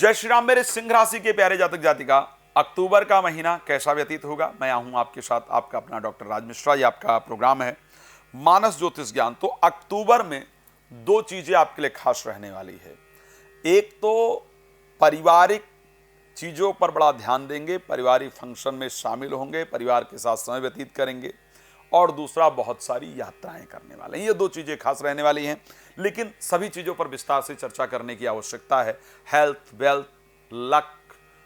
जय श्री राम। मेरे सिंह राशि के प्यारे जातक जातिका, अक्टूबर का महीना कैसा व्यतीत होगा। मैं हूं आपके साथ आपका अपना डॉक्टर राज मिश्रा। ये आपका प्रोग्राम है मानस ज्योतिष ज्ञान। तो अक्टूबर में दो चीजें आपके लिए खास रहने वाली है। एक तो पारिवारिक चीजों पर बड़ा ध्यान देंगे, पारिवारिक फंक्शन में शामिल होंगे, परिवार के साथ समय व्यतीत करेंगे, और दूसरा बहुत सारी यात्राएं करने वाले हैं। ये दो चीजें खास रहने वाली हैं, लेकिन सभी चीजों पर विस्तार से चर्चा करने की आवश्यकता है। Health, wealth, luck,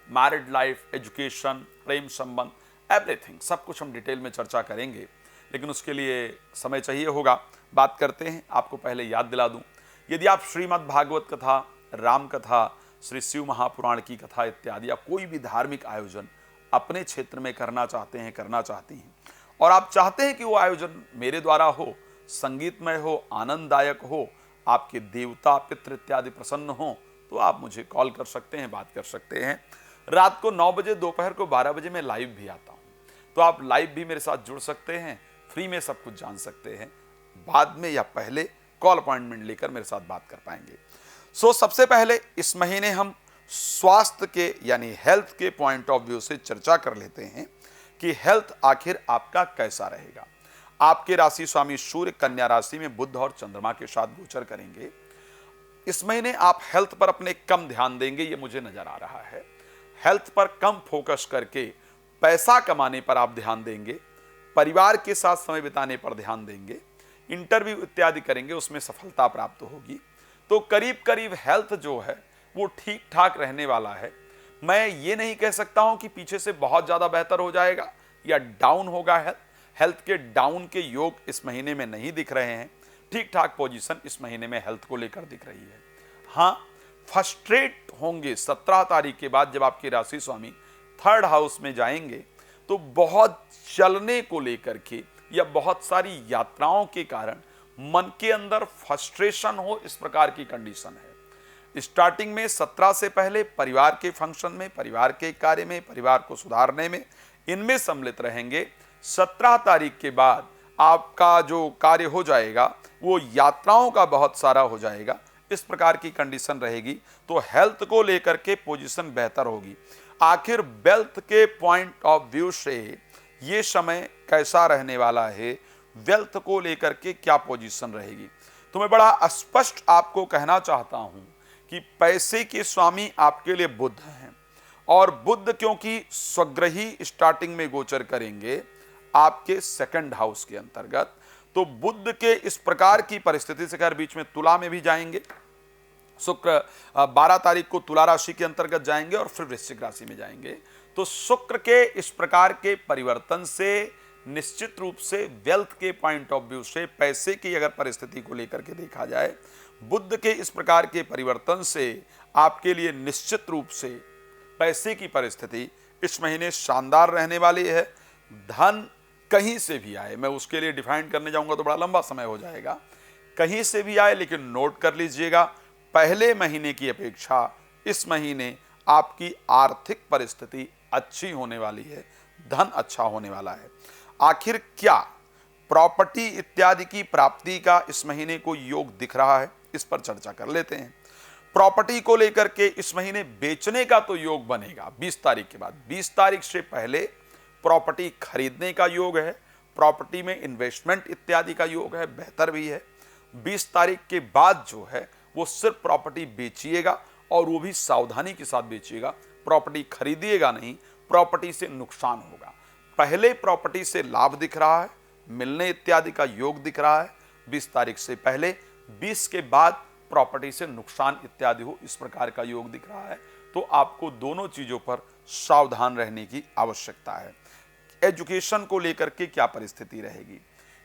married life, education, प्रेम संबंध, एवरीथिंग, सब कुछ हम डिटेल में चर्चा करेंगे, लेकिन उसके लिए समय चाहिए होगा। बात करते हैं। आपको पहले याद दिला दूं, यदि आप श्रीमद् भागवत कथा, राम कथा, श्री शिव महापुराण की कथा इत्यादि या कोई भी धार्मिक आयोजन अपने क्षेत्र में करना चाहते हैं, करना चाहती हैं, और आप चाहते हैं कि वो आयोजन मेरे द्वारा हो, संगीतमय हो, आनंददायक हो, आपके देवता पितृ इत्यादि प्रसन्न हो, तो आप मुझे कॉल कर सकते हैं, बात कर सकते हैं। रात को 9 बजे, दोपहर को 12 बजे मैं लाइव भी आता हूं, तो आप लाइव भी मेरे साथ जुड़ सकते हैं, फ्री में सब कुछ जान सकते हैं। बाद में या पहले कॉल अपॉइंटमेंट लेकर मेरे साथ बात कर पाएंगे। सबसे पहले इस महीने हम स्वास्थ्य के यानी हेल्थ के पॉइंट ऑफ व्यू से चर्चा कर लेते हैं कि हेल्थ आखिर आपका कैसा रहेगा। आपके राशि स्वामी सूर्य कन्या राशि में बुध और चंद्रमा के साथ गोचर करेंगे। इस महीने आप हेल्थ पर अपने कम ध्यान देंगे, ये मुझे नजर आ रहा है। हेल्थ पर कम फोकस करके पैसा कमाने पर आप ध्यान देंगे, परिवार के साथ समय बिताने पर ध्यान देंगे, इंटरव्यू इत्यादि करेंगे, उसमें सफलता प्राप्त होगी। तो करीब करीब हेल्थ जो है वो ठीक ठाक रहने वाला है। मैं ये नहीं कह सकता हूं कि पीछे से बहुत ज्यादा बेहतर हो जाएगा या डाउन होगा। हेल्थ के डाउन के योग इस महीने में नहीं दिख रहे हैं। ठीक ठाक पोजीशन इस महीने में हेल्थ को लेकर दिख रही है। हाँ, फ्रस्ट्रेट होंगे 17 तारीख के बाद, जब आपके राशि स्वामी 3rd हाउस में जाएंगे, तो बहुत चलने को लेकर के या बहुत सारी यात्राओं के कारण मन के अंदर फ्रस्ट्रेशन हो, इस प्रकार की कंडीशन है। स्टार्टिंग में 17 से पहले परिवार के फंक्शन में, परिवार के कार्य में, परिवार को सुधारने में, इनमें सम्मिलित रहेंगे। 17 तारीख के बाद आपका जो कार्य हो जाएगा वो यात्राओं का बहुत सारा हो जाएगा, इस प्रकार की कंडीशन रहेगी। तो हेल्थ को लेकर के पोजीशन बेहतर होगी। आखिर वेल्थ के पॉइंट ऑफ व्यू से ये समय कैसा रहने वाला है, वेल्थ को लेकर के क्या पोजीशन रहेगी, तो मैं बड़ा स्पष्ट आपको कहना चाहता हूं कि पैसे के स्वामी आपके लिए बुध हैं, और बुध क्योंकि स्वग्रही स्टार्टिंग में गोचर करेंगे आपके 2nd हाउस के अंतर्गत, तो बुध के इस प्रकार की परिस्थिति से खैर बीच में तुला में भी जाएंगे। शुक्र 12 तारीख को तुला राशि के अंतर्गत जाएंगे और फिर वृश्चिक राशि में जाएंगे। तो शुक्र के इस प्रकार के परिवर्तन से निश्चित रूप से वेल्थ के पॉइंट ऑफ व्यू से, पैसे की अगर परिस्थिति को लेकर के देखा जाए, बुध के इस प्रकार के परिवर्तन से आपके लिए निश्चित रूप से पैसे की परिस्थिति इस महीने शानदार रहने वाली है। धन कहीं से भी आए, मैं उसके लिए डिफाइन करने जाऊंगा तो बड़ा लंबा समय हो जाएगा। कहीं से भी आए, लेकिन नोट कर लीजिएगा, पहले महीने की अपेक्षा इस महीने आपकी आर्थिक परिस्थिति अच्छी होने वाली है, धन अच्छा होने वाला है। आखिर क्या प्रॉपर्टी इत्यादि की प्राप्ति का इस महीने को योग दिख रहा है, इस पर चर्चा कर लेते हैं। प्रॉपर्टी को लेकर के इस महीने बेचने का तो योग बनेगा 20 तारीख के बाद। 20 तारीख से पहले प्रॉपर्टी खरीदने का योग है, प्रॉपर्टी में इन्वेस्टमेंट इत्यादि का योग है, बेहतर भी है। 20 तारीख के बाद जो है वो सिर्फ प्रॉपर्टी बेचिएगा, और वो भी सावधानी के साथ बेचिएगा। प्रॉपर्टी खरीदिएगा नहीं, प्रॉपर्टी से नुकसान होगा। पहले प्रॉपर्टी से लाभ दिख रहा है, मिलने इत्यादि का योग दिख रहा है 20 तारीख से पहले। 20 के बाद प्रॉपर्टी से नुकसान इत्यादि हो, इस प्रकार का योग दिख रहा है। तो आपको दोनों चीजों पर सावधान रहने की आवश्यकता है। एजुकेशन को लेकर के क्या परिस्थिति रहेगी,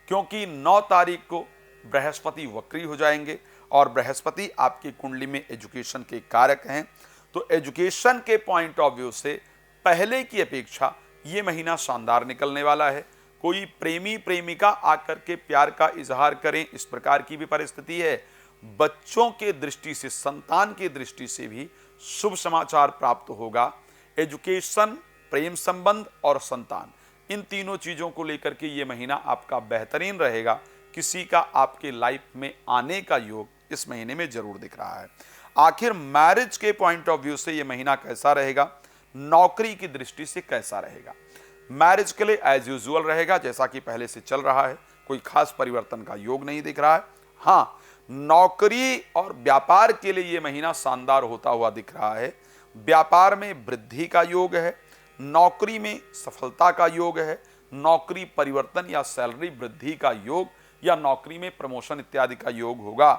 क्योंकि 9 तारीख को बृहस्पति वक्री हो जाएंगे, और बृहस्पति आपकी कुंडली में एजुकेशन के कारक हैं। तो एजुकेशन के पॉइंट ऑफ व्यू से पहले की अपेक्षा ये महीना शानदार निकलने वाला है। कोई प्रेमी प्रेमिका आकर के प्यार का इजहार करें, इस प्रकार की भी परिस्थिति है। बच्चों के दृष्टि से, संतान की दृष्टि से भी शुभ समाचार प्राप्त होगा। एजुकेशन, प्रेम संबंध और संतान, इन तीनों चीजों को लेकर के ये महीना आपका बेहतरीन रहेगा। किसी का आपके लाइफ में आने का योग इस महीने में जरूर दिख रहा है। आखिर मैरिज के पॉइंट ऑफ व्यू से यह महीना कैसा रहेगा, नौकरी की दृष्टि से कैसा रहेगा। मैरिज के लिए एज यूजुअल रहेगा, जैसा कि पहले से चल रहा है, कोई खास परिवर्तन का योग नहीं दिख रहा है। हाँ, नौकरी और व्यापार के लिए यह महीना शानदार होता हुआ दिख रहा है। व्यापार में वृद्धि का योग है, नौकरी में सफलता का योग है, नौकरी परिवर्तन या सैलरी वृद्धि का योग या नौकरी में प्रमोशन इत्यादि का योग होगा।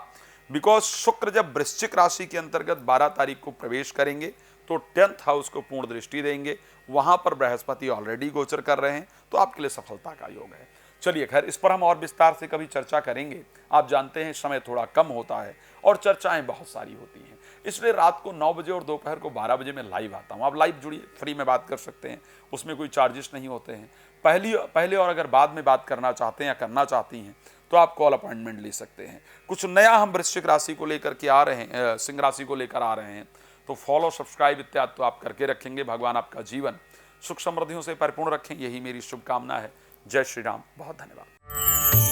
बिकॉज शुक्र जब वृश्चिक राशि के अंतर्गत 12 तारीख को प्रवेश करेंगे तो 10th हाउस को पूर्ण दृष्टि देंगे, वहां पर बृहस्पति ऑलरेडी गोचर कर रहे हैं, तो आपके लिए सफलता का योग है। चलिए खैर, इस पर हम और विस्तार से कभी चर्चा करेंगे। आप जानते हैं समय थोड़ा कम होता है और चर्चाएं बहुत सारी होती हैं, इसलिए रात को 9 बजे और दोपहर को 12 बजे मैं लाइव आता हूं। आप लाइव जुड़िए, फ्री में बात कर सकते हैं, उसमें कोई चार्जेस नहीं होते हैं। पहले और अगर बाद में बात करना चाहते हैं या करना चाहती हैं तो आप कॉल अपॉइंटमेंट ले सकते हैं। कुछ नया हम वृश्चिक राशि को लेकर के आ रहे हैं, सिंह राशि को लेकर आ रहे हैं, तो फॉलो सब्सक्राइब इत्यादि तो आप करके रखेंगे। भगवान आपका जीवन सुख समृद्धियों से परिपूर्ण रखें, यही मेरी शुभकामना है। जय श्री राम, बहुत धन्यवाद।